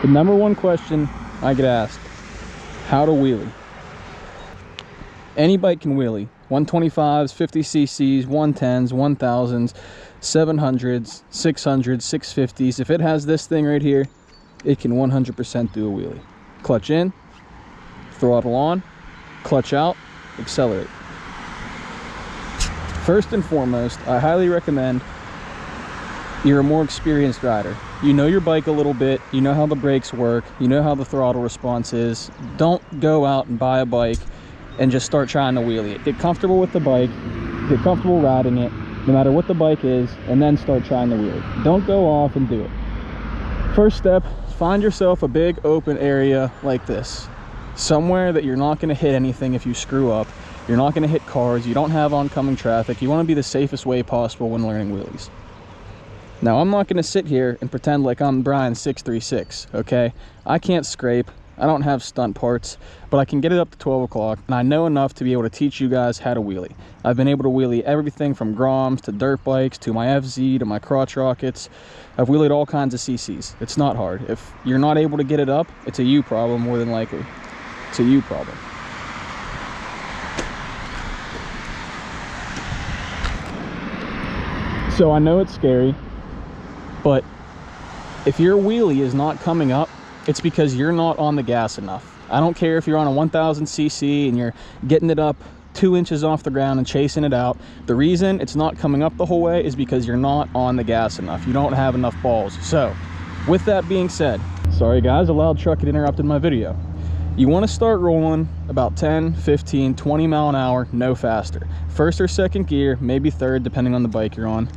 The number one question I get asked, how to wheelie. Any bike can wheelie. 125s, 50 cc's, 110s, 1000s, 700s, 600s, 650s. If it has this thing right here, it can 100% do a wheelie. Clutch in, throttle on, clutch out, accelerate. First and foremost, I highly recommend you're a more experienced rider. You know your bike a little bit, you know how the brakes work, you know how the throttle response is. Don't go out and buy a bike and just start trying to wheelie it. Get comfortable with the bike, get comfortable riding it, no matter what the bike is, and then start trying to wheelie. Don't go off and do it. First step, find yourself a big open area like this. Somewhere that you're not gonna hit anything if you screw up. You're not gonna hit cars, you don't have oncoming traffic. You wanna be the safest way possible when learning wheelies. Now, I'm not gonna sit here and pretend like I'm Brian 636, okay? I can't scrape, I don't have stunt parts, but I can get it up to 12 o'clock, and I know enough to be able to teach you guys how to wheelie. I've been able to wheelie everything from Groms to dirt bikes to my FZ to my crotch rockets. I've wheelied all kinds of CCs. It's not hard. If you're not able to get it up, it's a you problem more than likely. It's a you problem. So I know it's scary, but if your wheelie is not coming up, it's because you're not on the gas enough. I don't care if you're on a 1000 cc and you're getting it up 2 inches off the ground and chasing it out. The reason it's not coming up the whole way is because you're not on the gas enough. You don't have enough balls. So with that being said, sorry guys, a loud truck had interrupted my video. You want to start rolling about 10, 15, 20 mile an hour, no faster. First or second gear, maybe third, depending on the bike you're on.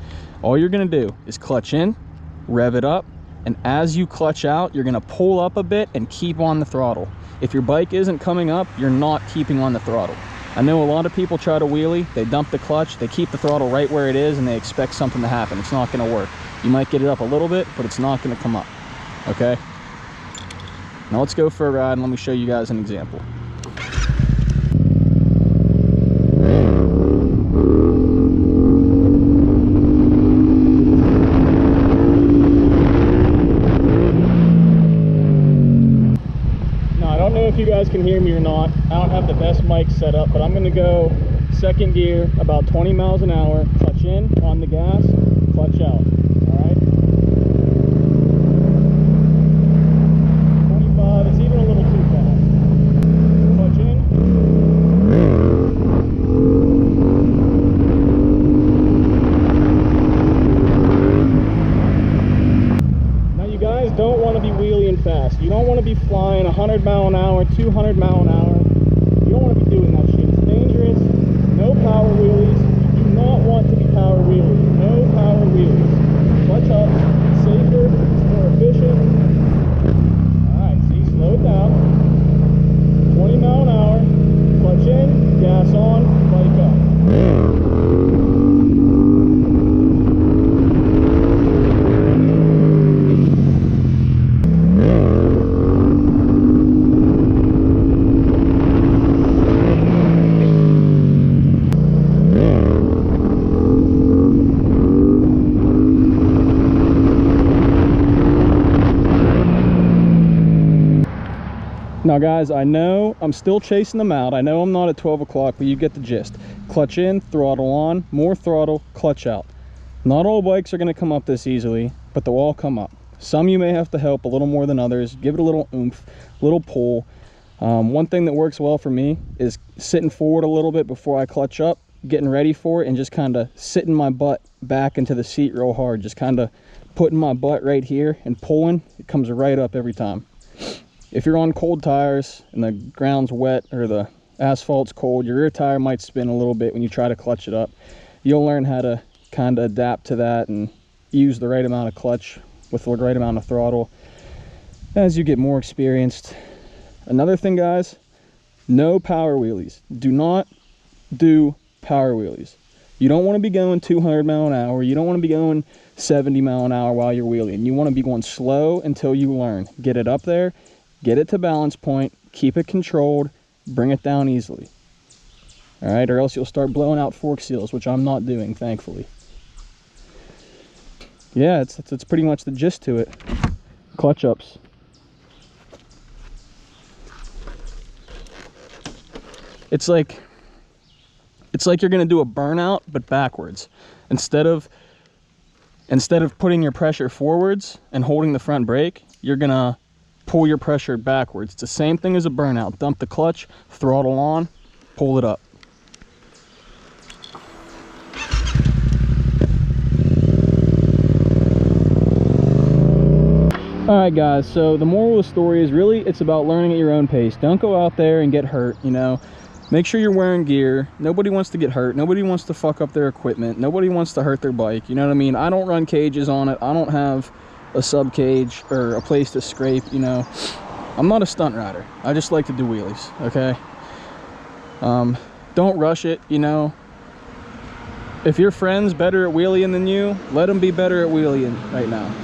All you're going to do is clutch in, rev it up, and as you clutch out, you're going to pull up a bit and keep on the throttle. If your bike isn't coming up, you're not keeping on the throttle. I know a lot of people try to wheelie, they dump the clutch, they keep the throttle right where it is, and they expect something to happen. It's not going to work. You might get it up a little bit, but it's not going to come up, okay? Now let's go for a ride and let me show you guys an example. If you guys can hear me or not, I don't have the best mic set up, but I'm going to go second gear about 20 miles an hour, clutch in on the gas, clutch out. All right, 25, it's even a little too fast. Clutch in, now you guys don't want to be wheeling fast. You don't want to be flying 100 mile an hour, 200 mile an hour. You don't want to be doing that shit. It's dangerous. No power wheelies. You do not want to be power wheeling. No power wheelies. Clutch up. It's safer. It's more efficient. Alright, see, slow it down. 20 mile an hour. Clutch in, gas on, bike up. Now guys, I know I'm still chasing them out. I know I'm not at 12 o'clock, but you get the gist. Clutch in, throttle on, more throttle, clutch out. Not all bikes are going to come up this easily, but they'll all come up. Some you may have to help a little more than others. Give it a little oomph, a little pull. One thing that works well for me is sitting forward a little bit before I clutch up, getting ready for it, and just kind of sitting my butt back into the seat real hard. Just kind of putting my butt right here and pulling. It comes right up every time. If you're on cold tires and the ground's wet or the asphalt's cold, your rear tire might spin a little bit when you try to clutch it up. You'll learn how to kind of adapt to that and use the right amount of clutch with the right amount of throttle as you get more experienced. Another thing, guys, no power wheelies. Do not do power wheelies. You don't want to be going 200 mile an hour. You don't want to be going 70 mile an hour while you're wheeling. You want to be going slow until you learn. Get it up there. Get it to balance point, keep it controlled, bring it down easily. All right, or else you'll start blowing out fork seals, which I'm not doing, thankfully. Yeah, it's pretty much the gist to it. Clutch ups. it's like you're gonna do a burnout, but backwards. Instead of putting your pressure forwards and holding the front brake, you're gonna pull your pressure backwards. It's the same thing as a burnout. Dump the clutch, throttle on, pull it up. All right, guys, so the moral of the story is really it's about learning at your own pace. Don't go out there and get hurt, you know. Make sure you're wearing gear. Nobody wants to get hurt. Nobody wants to fuck up their equipment. Nobody wants to hurt their bike. You know what I mean? I don't run cages on it. I don't have a sub cage or a place to scrape, you know. I'm not a stunt rider. I just like to do wheelies, okay? Don't rush it, you know. If your friend's better at wheeling than you, let them be better at wheeling right now.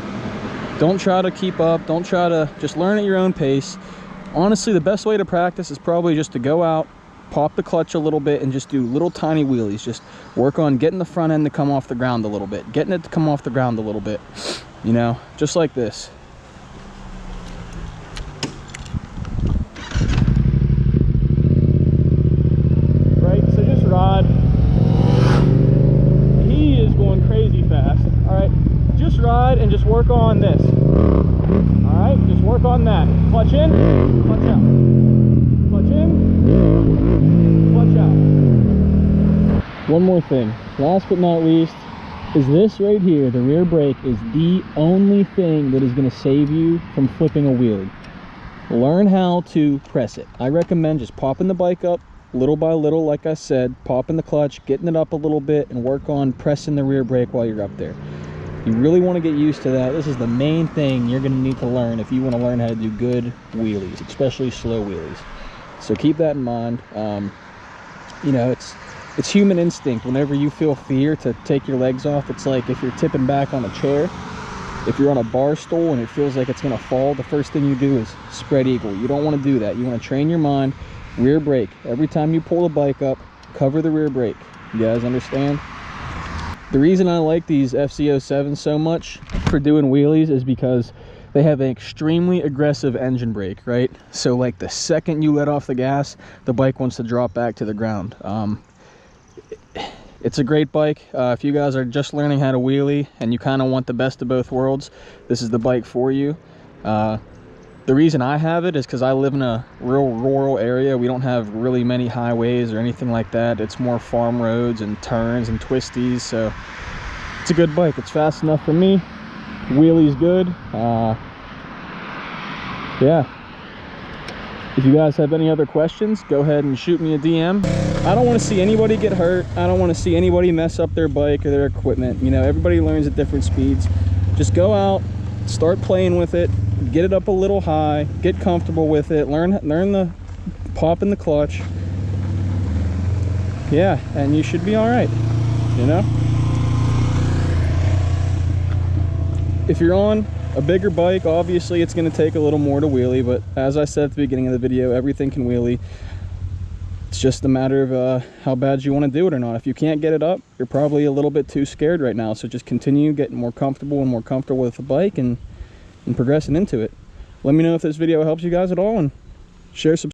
Don't try to keep up. Don't try to, just learn at your own pace. Honestly, the best way to practice is probably just to go out, pop the clutch a little bit, and just do little tiny wheelies. Just work on getting the front end to come off the ground a little bit, getting it to come off the ground a little bit, you know, just like this. Right, so just ride. He is going crazy fast. All right, just ride and just work on this. All right, just work on that. Clutch in, clutch out. Clutch in, clutch out. One more thing, last but not least, is this right here. The rear brake is the only thing that is going to save you from flipping a wheelie. Learn how to press it. I recommend just popping the bike up little by little, like I said, popping the clutch, getting it up a little bit, and work on pressing the rear brake while you're up there. You really want to get used to that. This is the main thing you're going to need to learn if you want to learn how to do good wheelies, especially slow wheelies. So keep that in mind. You know, it's human instinct. Whenever you feel fear to take your legs off, it's like if you're tipping back on a chair, if you're on a bar stool and it feels like it's going to fall, the first thing you do is spread eagle. You don't want to do that. You want to train your mind. Rear brake. Every time you pull the bike up, cover the rear brake. You guys understand? The reason I like these FC07s so much for doing wheelies is because they have an extremely aggressive engine brake, right? So like the second you let off the gas, the bike wants to drop back to the ground. It's a great bike. If you guys are just learning how to wheelie and you kind of want the best of both worlds, this is the bike for you. The reason I have it is because I live in a real rural area. We don't have really many highways or anything like that. It's more farm roads and turns and twisties, so it's a good bike. It's fast enough for me. Wheelie's good. Yeah. If you guys have any other questions, go ahead and shoot me a DM. I don't want to see anybody get hurt. I don't want to see anybody mess up their bike or their equipment. You know, everybody learns at different speeds. Just go out, start playing with it, get it up a little high, get comfortable with it, learn the pop in the clutch. Yeah, and you should be all right, you know? If you're on a bigger bike, obviously it's going to take a little more to wheelie, but as I said at the beginning of the video, everything can wheelie. It's just a matter of how bad you want to do it or not. If you can't get it up, you're probably a little bit too scared right now, so just continue getting more comfortable and more comfortable with the bike and progressing into it. Let me know if this video helps you guys at all, and share, subscribe.